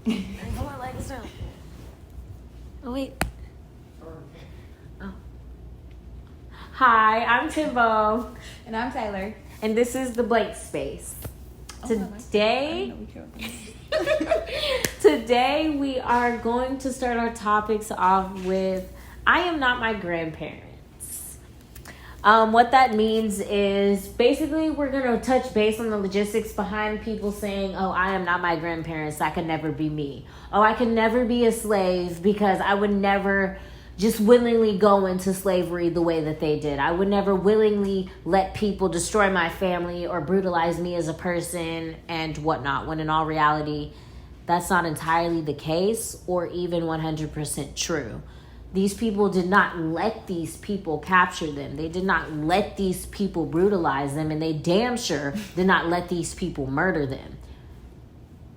Pull my legs down. Oh, wait. Oh. Hi, I'm Timbo. And I'm Taylor. And this is TheBlxnkSpace. Today we are going to start our topics off with I am not my grandparents. What that means is basically we're going to touch base on the logistics behind people saying, oh, I am not my grandparents. That could never be me. Oh, I could never be a slave because I would never just willingly go into slavery the way that they did. I would never willingly let people destroy my family or brutalize me as a person and whatnot, when in all reality, that's not entirely the case or even 100% true. These people did not let these people capture them. They did not let these people brutalize them, and they damn sure did not let these people murder them.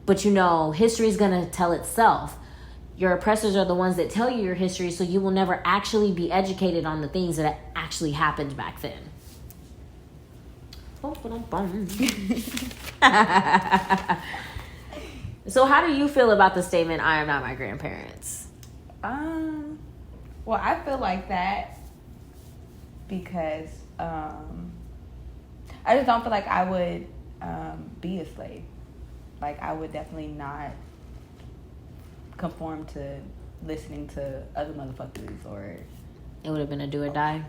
But you know, history is going to tell itself. Your oppressors are the ones that tell you your history, so you will never actually be educated on the things that actually happened back then. So how do you feel about the statement, I am not my grandparents? Well, I feel like that because I just don't feel like I would be a slave. Like, I would definitely not conform to listening to other motherfuckers, or it would have been a do or die.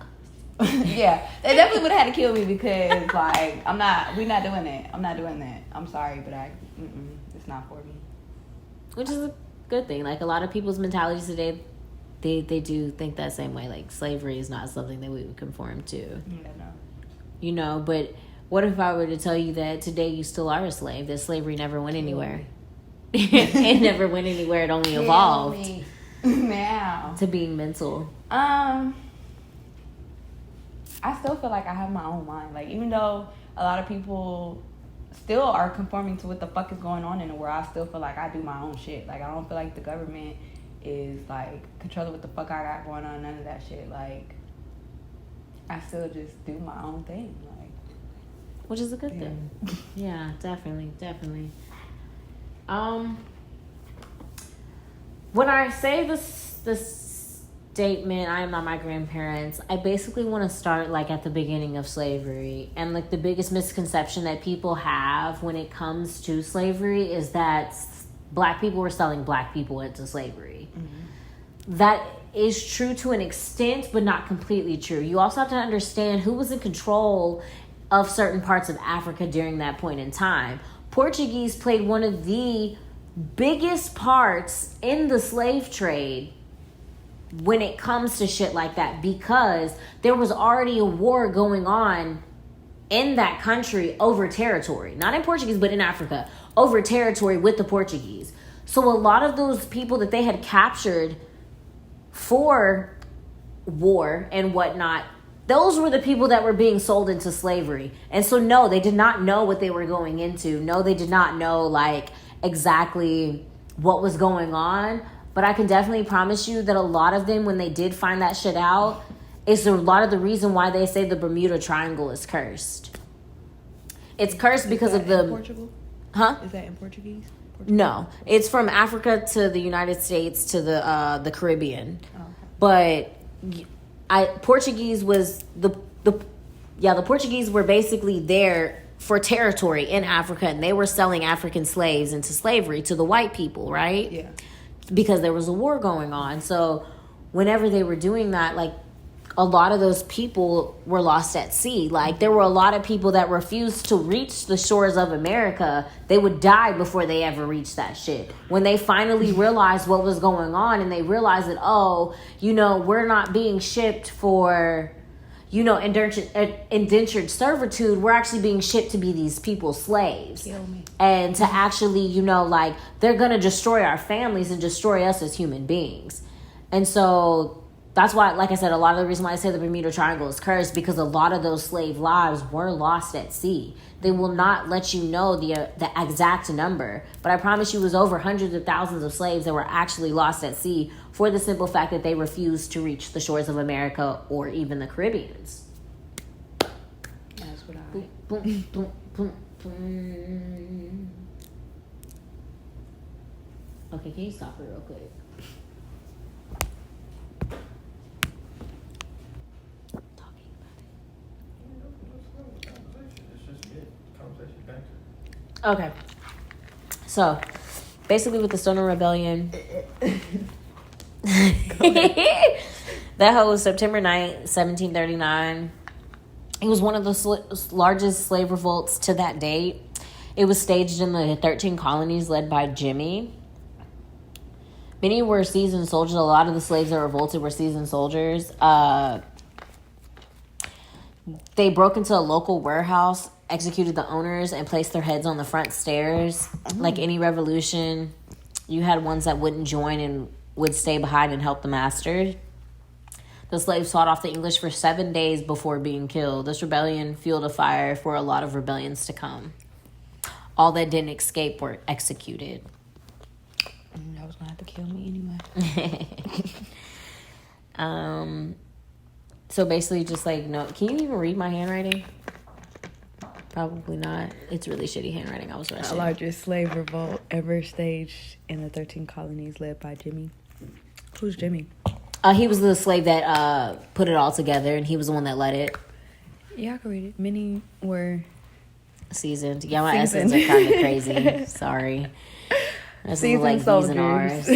Yeah, they definitely would have had to kill me because, like, we're not doing that. I'm not doing that. I'm sorry, but it's not for me. Which is a good thing. Like, a lot of people's mentalities today, they do think that same way. Like, slavery is not something that we would conform to. Yeah, no. You know, but what if I were to tell you that today you still are a slave? That slavery never went anywhere. It never went anywhere. It only evolved now to being mental. I still feel like I have my own mind. Like, even though a lot of people still are conforming to what the fuck is going on in the world, I still feel like I do my own shit. Like, I don't feel like the government is, like, controlling what the fuck I got going on. None of that shit. Like, I still just do my own thing. Like, which is a good thing. Yeah, definitely. When I say this statement, I am not my grandparents, I basically want to start like at the beginning of slavery. And like the biggest misconception that people have when it comes to slavery is that black people were selling black people into slavery. Mm-hmm. That is true to an extent, but not completely true. You also have to understand who was in control of certain parts of Africa during that point in time. Portuguese played one of the biggest parts in the slave trade when it comes to shit like that, because there was already a war going on in that country over territory. Not in Portuguese, but in Africa, over territory with the Portuguese. So a lot of those people that they had captured for war and whatnot, those were the people that were being sold into slavery. And so no, they did not know what they were going into. No, they did not know like exactly what was going on. But I can definitely promise you that a lot of them, when they did find that shit out, is a lot of the reason why they say the Bermuda Triangle is cursed. It's cursed because of the... Portugal? Huh? Is that in Portuguese? No, it's from Africa to the United States to the Caribbean. Oh, okay. But Portuguese was the Portuguese were basically there for territory in Africa, and they were selling African slaves into slavery to the white people, right? Yeah. Because there was a war going on. So whenever they were doing that, like, a lot of those people were lost at sea. Like, there were a lot of people that refused to reach the shores of America. They would die before they ever reached that shit. When they finally realized what was going on, and they realized that, oh, you know, we're not being shipped for, you know, indentured servitude. We're actually being shipped to be these people's slaves. Kill me. And to actually, you know, like, they're going to destroy our families and destroy us as human beings. And so that's why, like I said, a lot of the reason why I say the Bermuda Triangle is cursed, because a lot of those slave lives were lost at sea. They will not let you know the exact number, but I promise you it was over hundreds of thousands of slaves that were actually lost at sea for the simple fact that they refused to reach the shores of America or even the Caribbeans. That's what I... Boom, boom, boom, boom. Okay, can you stop it real quick? Talking about it. Okay. So, basically with the Stoner Rebellion, that hoe was September 9th, 1739. It was one of the largest slave revolts to that date. It was staged in the 13 colonies led by Jimmy. Many were seasoned soldiers. A lot of the slaves that revolted were seasoned soldiers. They broke into a local warehouse, executed the owners, and placed their heads on the front stairs. Like any revolution, you had ones that wouldn't join and would stay behind and help the master. The slaves fought off the English for 7 days before being killed. This rebellion fueled a fire for a lot of rebellions to come. All that didn't escape were executed. That was gonna have to kill me anyway. So basically just like, no, can you even read my handwriting? Probably not. It's really shitty handwriting. I was rushing. The largest slave revolt ever staged in the 13 colonies led by Jimmy. Who's Jimmy? He was the slave that put it all together, and he was the one that led it. Yeah, I can read it. Many were seasoned. Yeah, my S's are kind of crazy. Sorry. This seasoned like soldiers. Ours.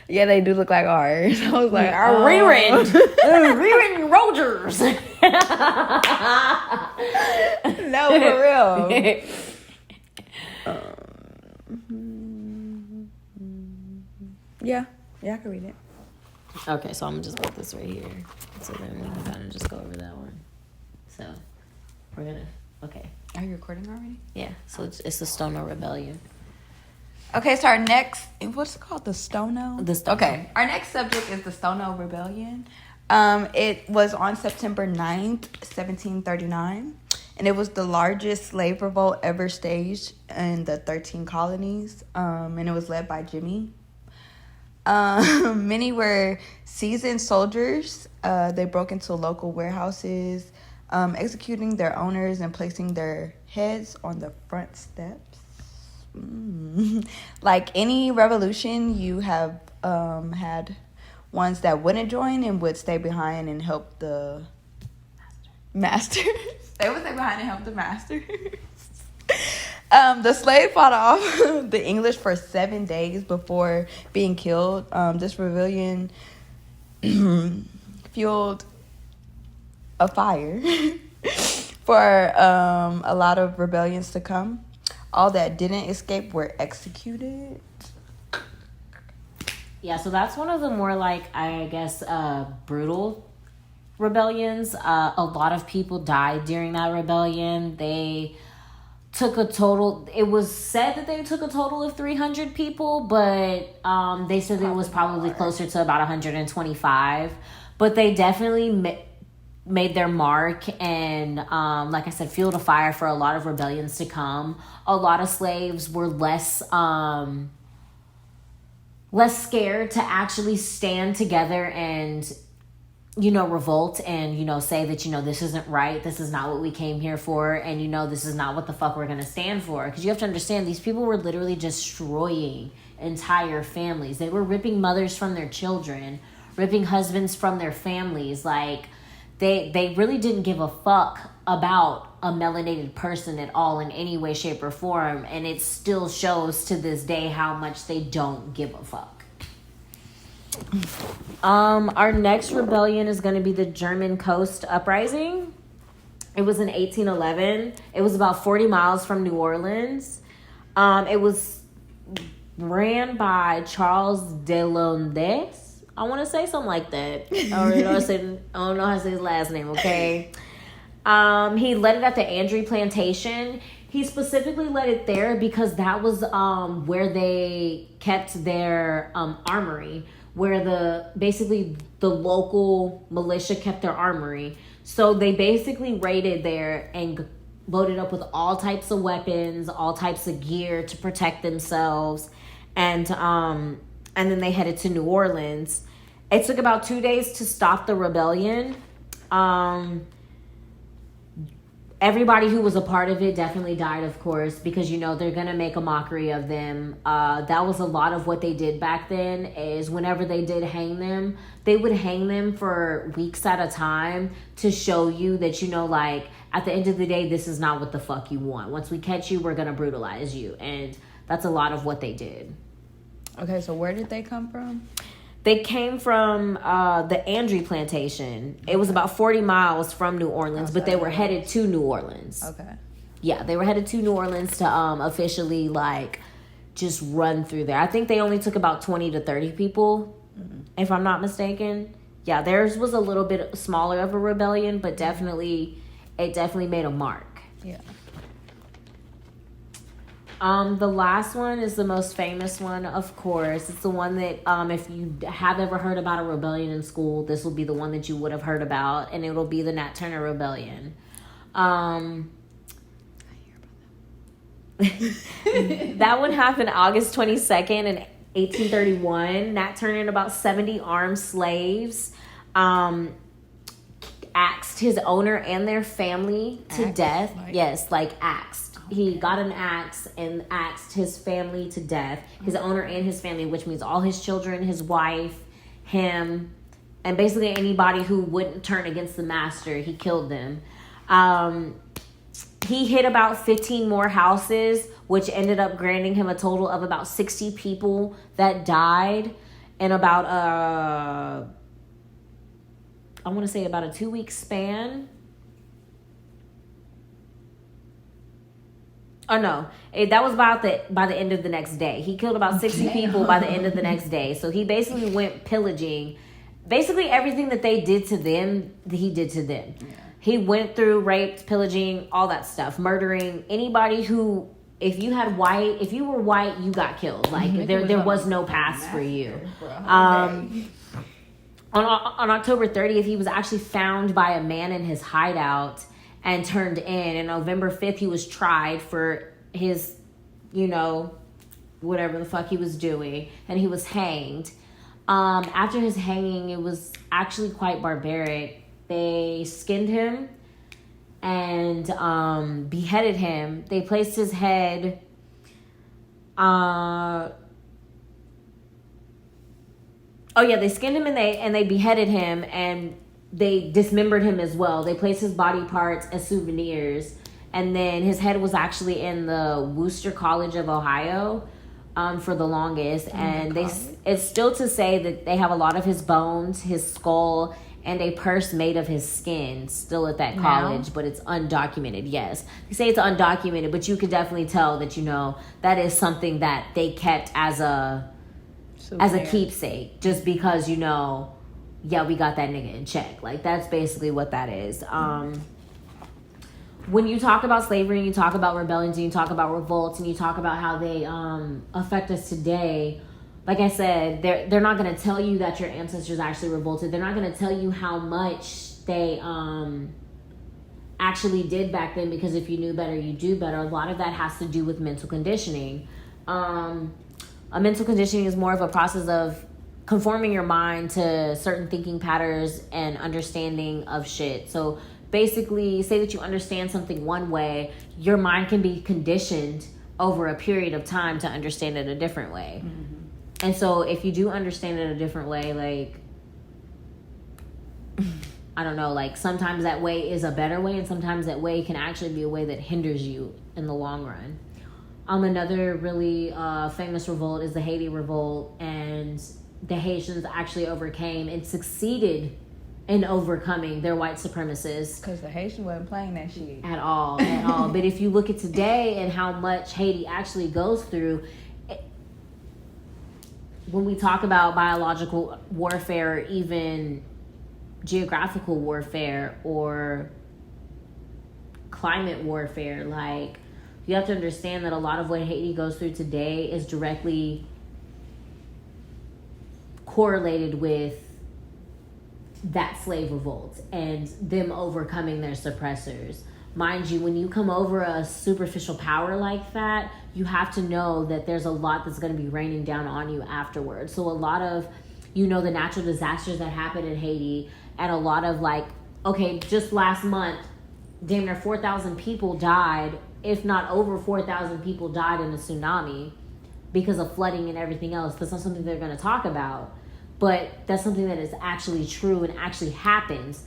Yeah, they do look like ours. I was like, rewritten Rogers. No, for real. Yeah, I can read it. Okay, so I'm gonna just put this right here, so then we can kind of just go over that one. So we're gonna. Okay. Are you recording already? Yeah. So it's the Stoner Rebellion. Okay, so our next, what's it called? The Stono? Okay, our next subject is the Stono Rebellion. It was on September 9th, 1739, and it was the largest slave revolt ever staged in the 13 colonies, and it was led by Jimmy. Many were seasoned soldiers. They broke into local warehouses, executing their owners and placing their heads on the front steps. Like any revolution, you have had ones that wouldn't join and would stay behind and help the masters. They would stay behind and help the masters. The slave fought off the English for 7 days before being killed. This rebellion fueled a fire for a lot of rebellions to come. All that didn't escape were executed. Yeah, so that's one of the more, like, I guess, brutal rebellions. A lot of people died during that rebellion. They took a total, it was said that they took a total of 300 people, but they said it was probably closer to about 125. But they definitely made their mark and, like I said, fueled a fire for a lot of rebellions to come. A lot of slaves were less scared to actually stand together and, revolt and, say that, this isn't right. This is not what we came here for. And, this is not what the fuck we're going to stand for. Because you have to understand, these people were literally destroying entire families. They were ripping mothers from their children, ripping husbands from their families. Like, they really didn't give a fuck about a melanated person at all in any way, shape, or form. And it still shows to this day how much they don't give a fuck. Our next rebellion is going to be the German Coast Uprising. It was in 1811. It was about 40 miles from New Orleans. It was ran by Charles Delondes. I want to say something like that. I don't know how to say his last name, okay? He led it at the Andrew Plantation. He specifically led it there because that was where they kept their armory, where the local militia kept their armory. So they basically raided there and loaded up with all types of weapons, all types of gear to protect themselves. And then they headed to New Orleans. It took about 2 days to stop the rebellion. everybody who was a part of it definitely died, of course, because, you know, they're going to make a mockery of them. That was a lot of what they did back then, is whenever they did hang them, they would hang them for weeks at a time to show you that, you know, like, at the end of the day, this is not what the fuck you want. Once we catch you, we're going to brutalize you. And that's a lot of what they did. Okay, so where did they come from? They came from the Andrew plantation. It was about 40 miles from New Orleans, but they were headed to New Orleans. Okay. Yeah, they were headed to New Orleans to officially, like, just run through there. I think they only took about 20 to 30 people, if I'm not mistaken. Yeah, theirs was a little bit smaller of a rebellion, but it definitely made a mark. Yeah. The last one is the most famous one, of course. It's the one that, if you have ever heard about a rebellion in school, this will be the one that you would have heard about, and it'll be the Nat Turner Rebellion. I hear about that. That one happened August 22nd in 1831. Nat Turner and about 70 armed slaves axed his owner and their family to death. Yes, like axed. He got an axe and axed his family to death. His owner and his family, which means all his children, his wife, him, and basically anybody who wouldn't turn against the master, he killed them. He hit about 15 more houses, which ended up granting him a total of about 60 people that died in about I want to say about a 2-week span. Oh no, that was by the end of the next day. He killed about 60 people by the end of the next day. So he basically went pillaging. Basically everything that they did to them, he did to them. Yeah. He went through, raped, pillaging, all that stuff, murdering anybody who, if you were white, you got killed. Like there was no pass for you. On October 30th, he was actually found by a man in his hideout and turned in. And November 5th, he was tried for his, you know, whatever the fuck he was doing. And he was hanged. After his hanging, it was actually quite barbaric. They skinned him and beheaded him. They placed his head... they skinned him and they beheaded him, and they dismembered him as well. They placed his body parts as souvenirs, and then his head was actually in the Worcester College of Ohio for the longest. And it's still to say that they have a lot of his bones, his skull, and a purse made of his skin still at that college, but it's undocumented. Yes, they say it's undocumented, but you could definitely tell that, you know, that is something that they kept as a keepsake, just because, you know, yeah, we got that nigga in check. Like, that's basically what that is. When you talk about slavery and you talk about rebellions and you talk about revolts and you talk about how they affect us today, like I said, they're not going to tell you that your ancestors actually revolted. They're not going to tell you how much they actually did back then, because if you knew better, you do better. A lot of that has to do with mental conditioning. A mental conditioning is more of a process of conforming your mind to certain thinking patterns and understanding of shit. So basically, say that you understand something one way, your mind can be conditioned over a period of time to understand it a different way. Mm-hmm. And so if you do understand it a different way, like, I don't know, like, sometimes that way is a better way, and sometimes that way can actually be a way that hinders you in the long run. Another really famous revolt is the Haiti Revolt, and the Haitians actually overcame and succeeded in overcoming their white supremacists. Because the Haitians wasn't playing that shit. At all. But if you look at today and how much Haiti actually goes through, when we talk about biological warfare, or even geographical warfare or climate warfare, like, you have to understand that a lot of what Haiti goes through today is directly correlated with that slave revolt and them overcoming their suppressors. Mind you, when you come over a superficial power like that, you have to know that there's a lot that's going to be raining down on you afterwards. So a lot of, you know, the natural disasters that happened in Haiti, and a lot of, like, okay, just last month, damn near 4,000 people died, if not over 4,000 people died in a tsunami because of flooding and everything else. That's not something they're going to talk about, but that's something that is actually true and actually happens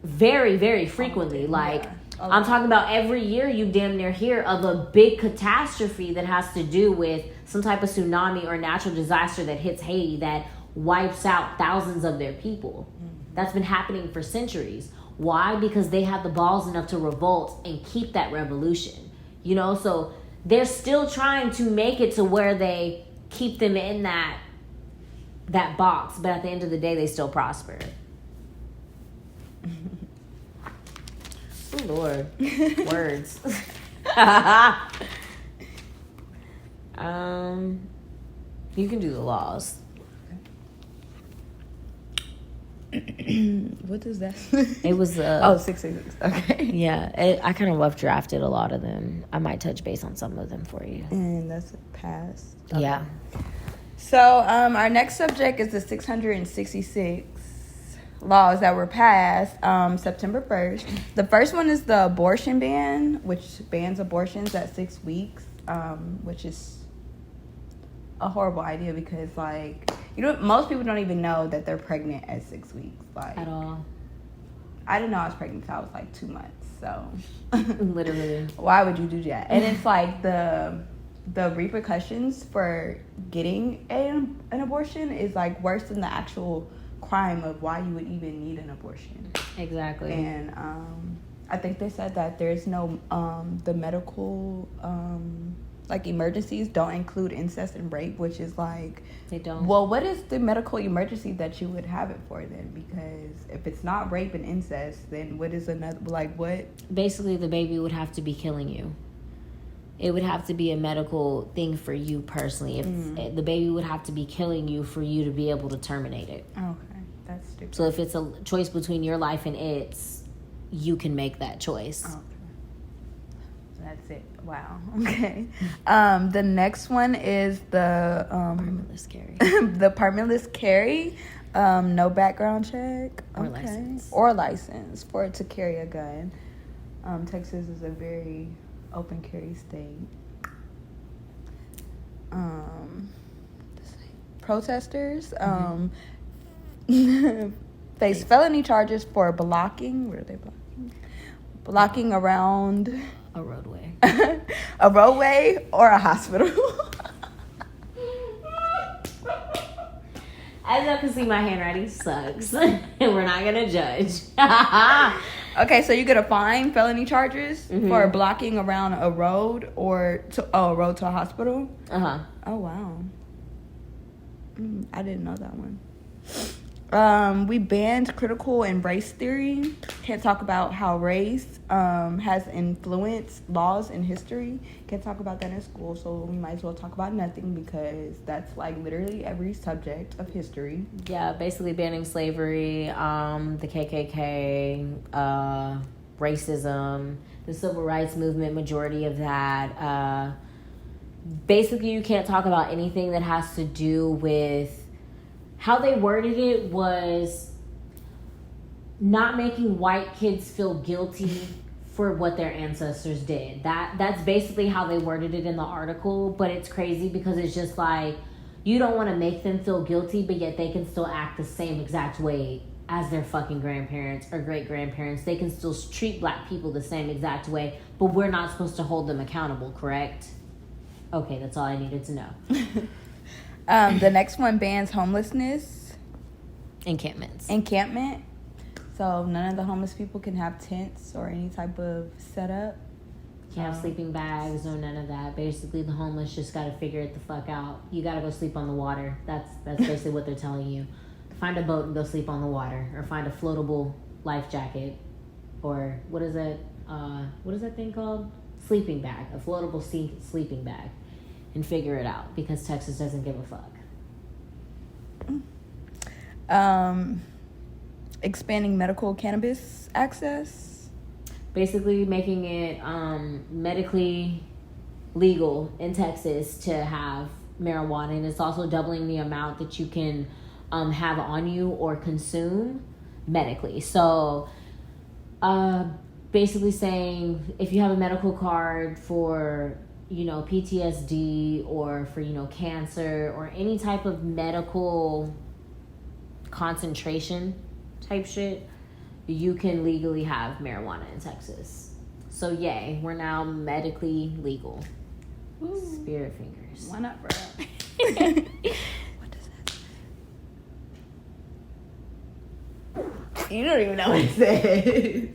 very, very frequently. Like, I'm talking about every year you damn near hear of a big catastrophe that has to do with some type of tsunami or natural disaster that hits Haiti that wipes out thousands of their people. That's been happening for centuries. Why? Because they have the balls enough to revolt and keep that revolution. You know, so they're still trying to make it to where they keep them in that box, but at the end of the day, they still prosper. Oh, Lord. Words. You can do the laws. What is that? It was 666. Okay. Yeah, I kind of rough drafted a lot of them. I might touch base on some of them for you. And that's a pass. Okay. Yeah. So our next subject is the 666 laws that were passed September 1st. The first one is the abortion ban, which bans abortions at 6 weeks, which is a horrible idea because, like, most people don't even know that they're pregnant at 6 weeks. Like, at all. I didn't know I was pregnant until I was like 2 months. So literally, why would you do that? And it's like the repercussions for getting an abortion is like worse than the actual crime of why you would even need an abortion. Exactly. And I think they said that there's no the medical like emergencies don't include incest and rape, which is like, they don't. Well, what is the medical emergency that you would have it for then? Because if it's not rape and incest, then what is another, like, what? Basically, the baby would have to be killing you. It would have to be a medical thing for you personally. If the baby would have to be killing you for you to be able to terminate it. Okay, that's stupid. So if it's a choice between your life and its, you can make that choice. Okay. That's it. Wow. Okay. The next one is the Permitless carry. the permitless carry. No background check or license. Or license for it to carry a gun. Texas is a very open carry state. Protesters face felony charges for blocking. Where are they blocking? Blocking around a roadway. A roadway or a hospital. As y'all can see, my handwriting sucks. And we're not going to judge. Okay, so you get a fine, felony charges for blocking around a road or a road to a hospital? Uh-huh. Oh, wow. I didn't know that one. We banned critical and race theory. Can't talk about how race has influenced laws in history. Can't talk about that in school, so we might as well talk about nothing because that's like literally every subject of history. Yeah, basically banning slavery, the KKK, racism, the civil rights movement, majority of that. Basically, you can't talk about anything that has to do with. How they worded it was not making white kids feel guilty for what their ancestors did. That's basically how they worded it in the article, but it's crazy because it's just like, you don't want to make them feel guilty, but yet they can still act the same exact way as their fucking grandparents or great-grandparents. They can still treat black people the same exact way, but we're not supposed to hold them accountable, correct? Okay, that's all I needed to know. The next one bans homelessness. Encampment. So none of the homeless people can have tents or any type of setup. Can't have sleeping bags or none of that. Basically, the homeless just got to figure it the fuck out. You got to go sleep on the water. That's basically what they're telling you. Find a boat and go sleep on the water. Or find a floatable life jacket. Or what is that thing called? Sleeping bag. A floatable sleeping bag. And figure it out because Texas doesn't give a fuck. Expanding medical cannabis access. Basically making it medically legal in Texas to have marijuana, and it's also doubling the amount that you can have on you or consume medically. So basically saying if you have a medical card for, you know, PTSD or for, you know, cancer or any type of medical concentration type shit, you can legally have marijuana in Texas. So yay, we're now medically legal. Ooh. Spirit fingers. Why not, bro? What does that? You don't even know what it says.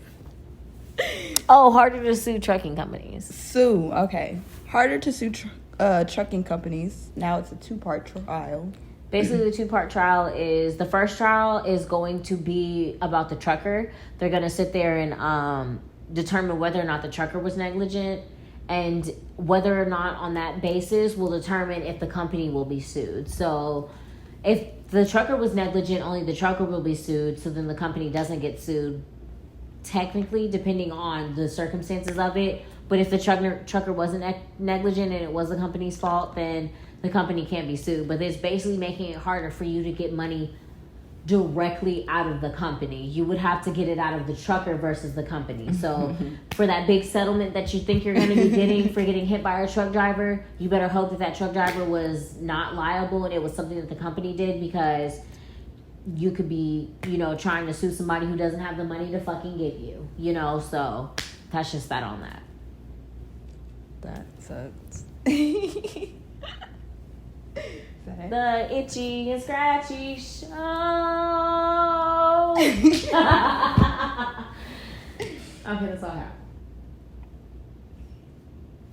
Oh, harder to sue trucking companies. Sue. Okay. Harder to sue trucking companies. Now it's a 2-part trial. Basically, the 2-part trial is, the first trial is going to be about the trucker. They're going to sit there and determine whether or not the trucker was negligent, and whether or not on that basis will determine if the company will be sued. So if the trucker was negligent, only the trucker will be sued, so then the company doesn't get sued, technically, depending on the circumstances of it. But if the trucker wasn't negligent and it was the company's fault, then the company can't be sued. But it's basically making it harder for you to get money directly out of the company. You would have to get it out of the trucker versus the company. So for that big settlement that you think you're going to be getting for getting hit by a truck driver, you better hope that that truck driver was not liable and it was something that the company did, because you could be, you know, trying to sue somebody who doesn't have the money to fucking give you, you know. So that's just that on that. That sucks. The itchy and scratchy show. Okay, that's all I have.